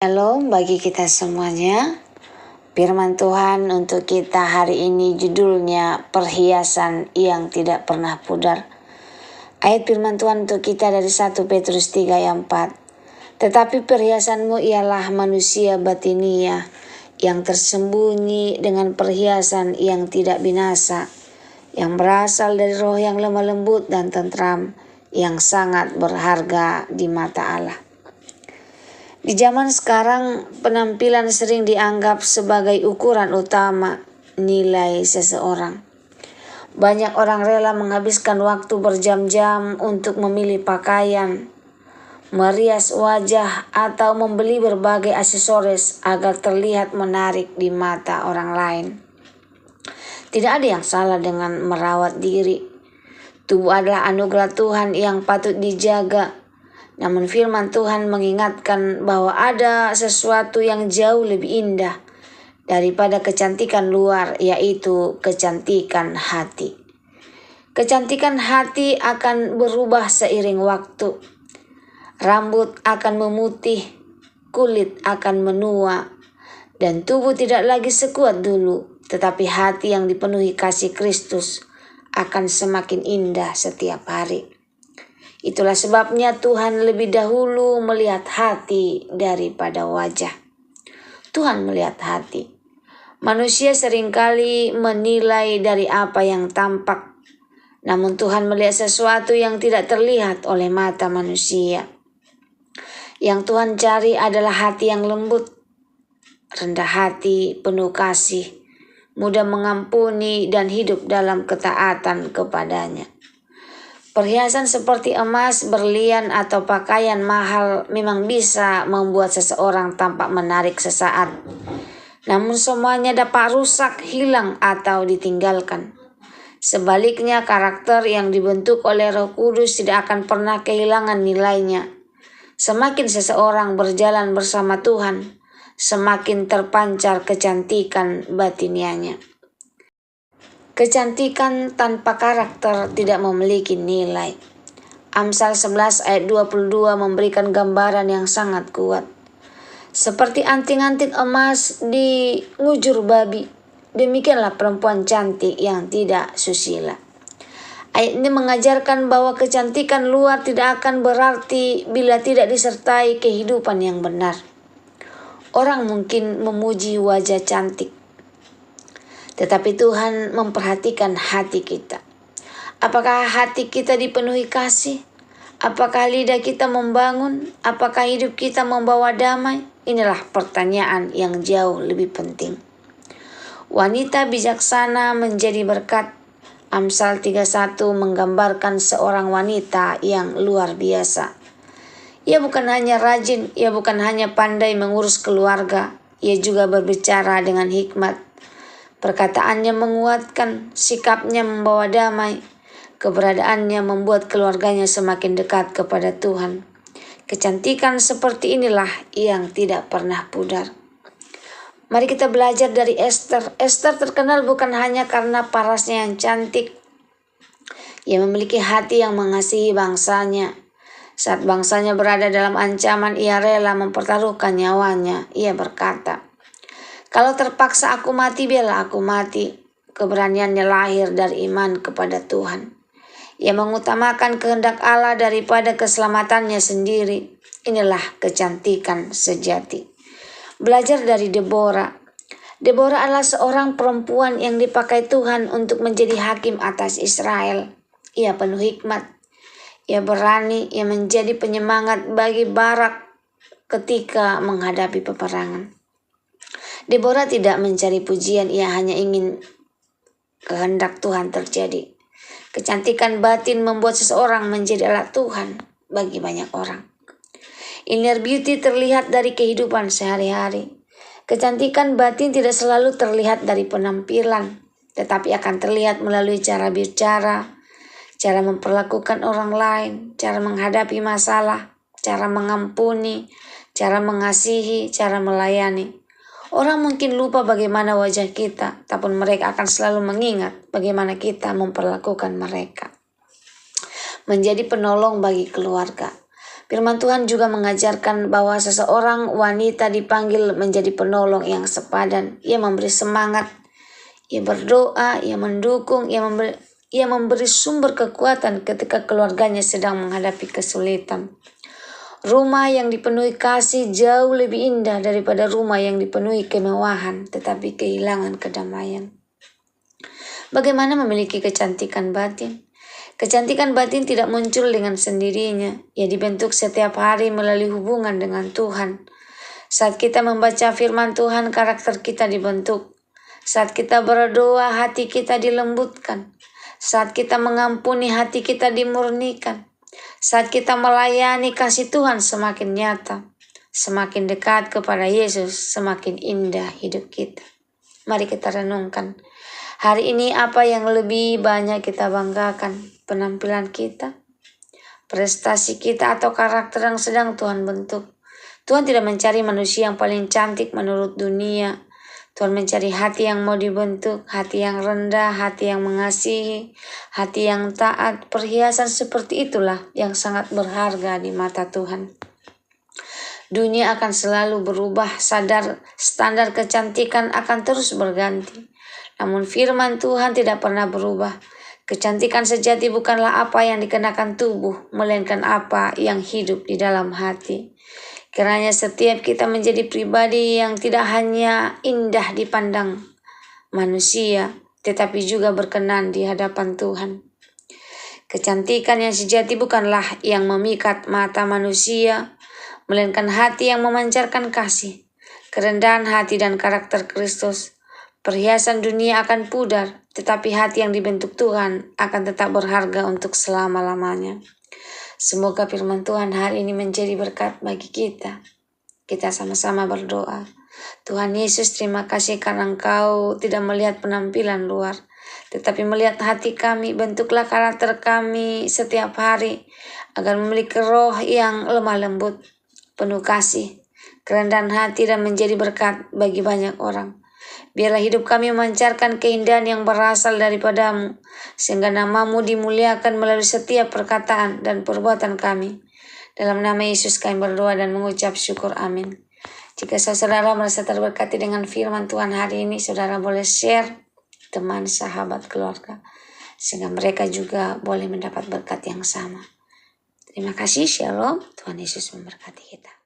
Shalom bagi kita semuanya. Firman Tuhan untuk kita hari ini judulnya perhiasan yang tidak pernah pudar. Ayat firman Tuhan untuk kita dari 1 Petrus 3 ayat 4. Tetapi perhiasanmu ialah manusia batinia yang tersembunyi dengan perhiasan yang tidak binasa, yang berasal dari roh yang lemah lembut dan tentram, yang sangat berharga di mata Allah. Di zaman sekarang, penampilan sering dianggap sebagai ukuran utama nilai seseorang. Banyak orang rela menghabiskan waktu berjam-jam untuk memilih pakaian, merias wajah, atau membeli berbagai aksesoris agar terlihat menarik di mata orang lain. Tidak ada yang salah dengan merawat diri. Tubuh adalah anugerah Tuhan yang patut dijaga. Namun firman Tuhan mengingatkan bahwa ada sesuatu yang jauh lebih indah daripada kecantikan luar, yaitu kecantikan hati. Kecantikan hati akan berubah seiring waktu. Rambut akan memutih, kulit akan menua, dan tubuh tidak lagi sekuat dulu. Tetapi hati yang dipenuhi kasih Kristus akan semakin indah setiap hari. Itulah sebabnya Tuhan lebih dahulu melihat hati daripada wajah. Tuhan melihat hati. Manusia seringkali menilai dari apa yang tampak. Namun Tuhan melihat sesuatu yang tidak terlihat oleh mata manusia. Yang Tuhan cari adalah hati yang lembut, rendah hati, penuh kasih, mudah mengampuni, dan hidup dalam ketaatan kepadanya. Perhiasan seperti emas, berlian, atau pakaian mahal memang bisa membuat seseorang tampak menarik sesaat. Namun semuanya dapat rusak, hilang, atau ditinggalkan. Sebaliknya, karakter yang dibentuk oleh Roh Kudus tidak akan pernah kehilangan nilainya. Semakin seseorang berjalan bersama Tuhan, semakin terpancar kecantikan batinianya. Kecantikan tanpa karakter tidak memiliki nilai. Amsal 11 ayat 22 memberikan gambaran yang sangat kuat. Seperti anting-anting emas di ngujur babi, demikianlah perempuan cantik yang tidak susila. Ayat ini mengajarkan bahwa kecantikan luar tidak akan berarti bila tidak disertai kehidupan yang benar. Orang mungkin memuji wajah cantik, tetapi Tuhan memperhatikan hati kita. Apakah hati kita dipenuhi kasih? Apakah lidah kita membangun? Apakah hidup kita membawa damai? Inilah pertanyaan yang jauh lebih penting. Wanita bijaksana menjadi berkat. Amsal 31 menggambarkan seorang wanita yang luar biasa. Ia bukan hanya rajin, ia bukan hanya pandai mengurus keluarga, ia juga berbicara dengan hikmat. Perkataannya menguatkan, sikapnya membawa damai, keberadaannya membuat keluarganya semakin dekat kepada Tuhan. Kecantikan seperti inilah yang tidak pernah pudar. Mari kita belajar dari Esther. Esther terkenal bukan hanya karena parasnya yang cantik. Ia memiliki hati yang mengasihi bangsanya. Saat bangsanya berada dalam ancaman, ia rela mempertaruhkan nyawanya. Ia berkata, "Kalau terpaksa aku mati, biarlah aku mati." Keberaniannya lahir dari iman kepada Tuhan. Ia mengutamakan kehendak Allah daripada keselamatannya sendiri. Inilah kecantikan sejati. Belajar dari Deborah. Deborah adalah seorang perempuan yang dipakai Tuhan untuk menjadi hakim atas Israel. Ia penuh hikmat. Ia berani, ia menjadi penyemangat bagi Barak ketika menghadapi peperangan. Deborah tidak mencari pujian, ia hanya ingin kehendak Tuhan terjadi. Kecantikan batin membuat seseorang menjadi alat Tuhan bagi banyak orang. Inner beauty terlihat dari kehidupan sehari-hari. Kecantikan batin tidak selalu terlihat dari penampilan, tetapi akan terlihat melalui cara bicara, cara memperlakukan orang lain, cara menghadapi masalah, cara mengampuni, cara mengasihi, cara melayani. Orang mungkin lupa bagaimana wajah kita, tapi mereka akan selalu mengingat bagaimana kita memperlakukan mereka. Menjadi penolong bagi keluarga. Firman Tuhan juga mengajarkan bahwa seseorang wanita dipanggil menjadi penolong yang sepadan. Ia memberi semangat, ia berdoa, ia mendukung, ia memberi sumber kekuatan ketika keluarganya sedang menghadapi kesulitan. Rumah yang dipenuhi kasih jauh lebih indah daripada rumah yang dipenuhi kemewahan tetapi kehilangan kedamaian. Bagaimana memiliki kecantikan batin? Kecantikan batin tidak muncul dengan sendirinya. Ia dibentuk setiap hari melalui hubungan dengan Tuhan. Saat kita membaca firman Tuhan, karakter kita dibentuk. Saat kita berdoa, hati kita dilembutkan. Saat kita mengampuni, hati kita dimurnikan. Saat kita melayani, kasih Tuhan semakin nyata. Semakin dekat kepada Yesus, semakin indah hidup kita. Mari kita renungkan. Hari ini apa yang lebih banyak kita banggakan? Penampilan kita, prestasi kita, atau karakter yang sedang Tuhan bentuk? Tuhan tidak mencari manusia yang paling cantik menurut dunia. Tuhan mencari hati yang mau dibentuk, hati yang rendah, hati yang mengasihi, hati yang taat. Perhiasan seperti itulah yang sangat berharga di mata Tuhan. Dunia akan selalu berubah, standar kecantikan akan terus berganti. Namun firman Tuhan tidak pernah berubah. Kecantikan sejati bukanlah apa yang dikenakan tubuh, melainkan apa yang hidup di dalam hati. Kiranya setiap kita menjadi pribadi yang tidak hanya indah dipandang manusia, tetapi juga berkenan di hadapan Tuhan. Kecantikan yang sejati bukanlah yang memikat mata manusia, melainkan hati yang memancarkan kasih, kerendahan hati dan karakter Kristus. Perhiasan dunia akan pudar, tetapi hati yang dibentuk Tuhan akan tetap berharga untuk selama-lamanya. Semoga firman Tuhan hari ini menjadi berkat bagi kita. Kita sama-sama berdoa. Tuhan Yesus, terima kasih karena Engkau tidak melihat penampilan luar, tetapi melihat hati kami. Bentuklah karakter kami setiap hari, agar memiliki roh yang lemah lembut, penuh kasih, kerendahan hati, dan menjadi berkat bagi banyak orang. Biarlah hidup kami memancarkan keindahan yang berasal daripadamu, sehingga namamu dimuliakan melalui setiap perkataan dan perbuatan kami. Dalam nama Yesus kami berdoa dan mengucap syukur, amin. Jika saudara merasa terberkati dengan firman Tuhan hari ini, saudara boleh share teman, sahabat, keluarga, sehingga mereka juga boleh mendapat berkat yang sama. Terima kasih, shalom. Tuhan Yesus memberkati kita.